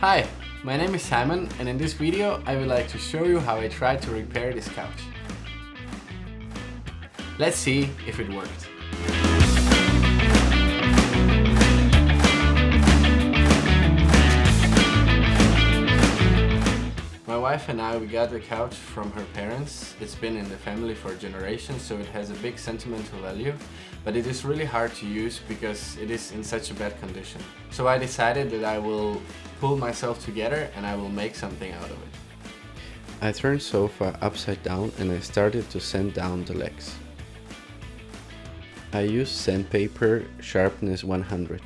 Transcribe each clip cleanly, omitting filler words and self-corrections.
Hi, my name is Simon, and in this video I would like to show you how I tried to repair this couch. Let's see if it worked. My wife and I, we got the couch from her parents. It's been in the family for generations, so it has a big sentimental value, but it is really hard to use because it is in such a bad condition. So I decided that I will pull myself together and I will make something out of it. I turned sofa upside down and I started to sand down the legs. I used sandpaper sharpness 100.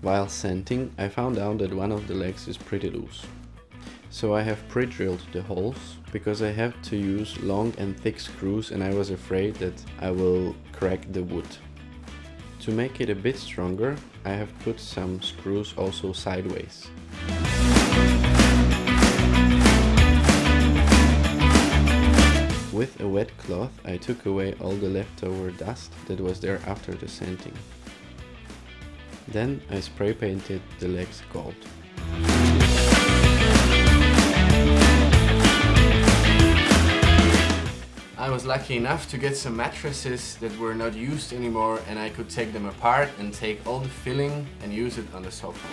While sanding, I found out that one of the legs is pretty loose. So I have pre-drilled the holes because I have to use long and thick screws and I was afraid that I will crack the wood. To make it a bit stronger, I have put some screws also sideways. With a wet cloth, I took away all the leftover dust that was there after the sanding. Then I spray painted the legs gold. I was lucky enough to get some mattresses that were not used anymore, and I could take them apart and take all the filling and use it on the sofa.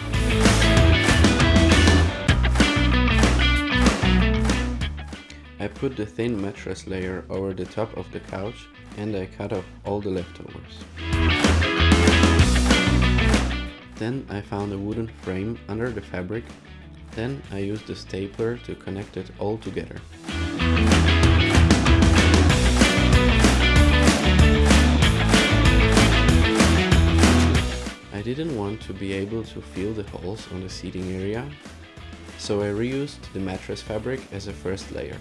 I put the thin mattress layer over the top of the couch and I cut off all the leftovers. Then I found a wooden frame under the fabric. Then I used the stapler to connect it all together. I didn't want to be able to feel the holes on the seating area, so I reused the mattress fabric as a first layer.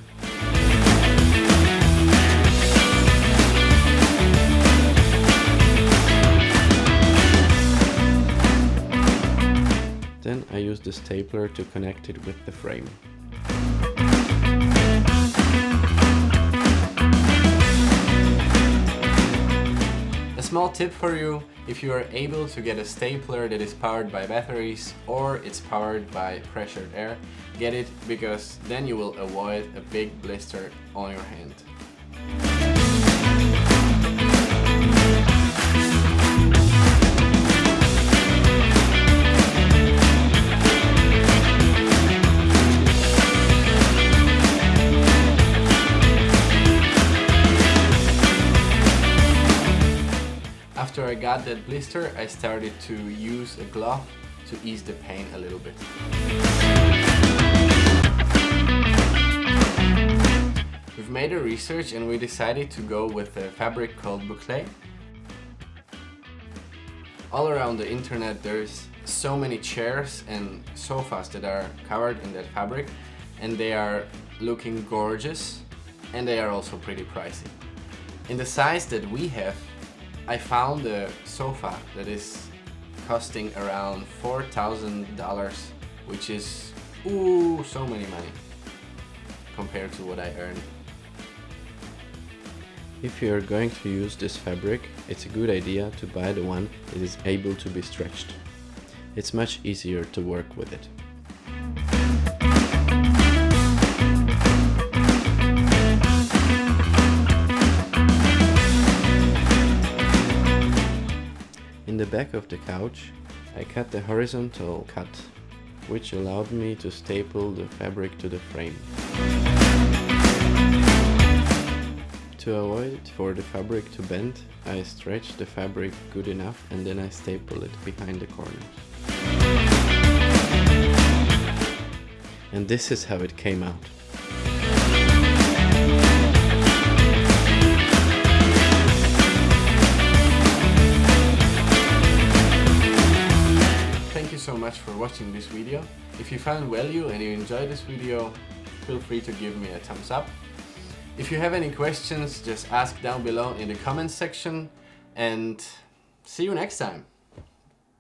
Then I used the stapler to connect it with the frame. A small tip for you: if you are able to get a stapler that is powered by batteries or it's powered by pressured air, get it, because then you will avoid a big blister on your hand. After I got that blister, I started to use a glove to ease the pain a little bit. We've made a research and we decided to go with a fabric called Boucle. All around the internet there's so many chairs and sofas that are covered in that fabric, and they are looking gorgeous and they are also pretty pricey. In the size that we have, I found a sofa that is costing around $4,000, which is so many money compared to what I earn. If you are going to use this fabric, it's a good idea to buy the one that is able to be stretched. It's much easier to work with it. In the back of the couch, I cut the horizontal cut, which allowed me to staple the fabric to the frame. To avoid for the fabric to bend, I stretched the fabric good enough and then I stapled it behind the corners. And this is how it came out. Thank you so much for watching this video. If you found value and you enjoyed this video, feel free to give me a thumbs up. If you have any questions, just ask down below in the comments section, and see you next time.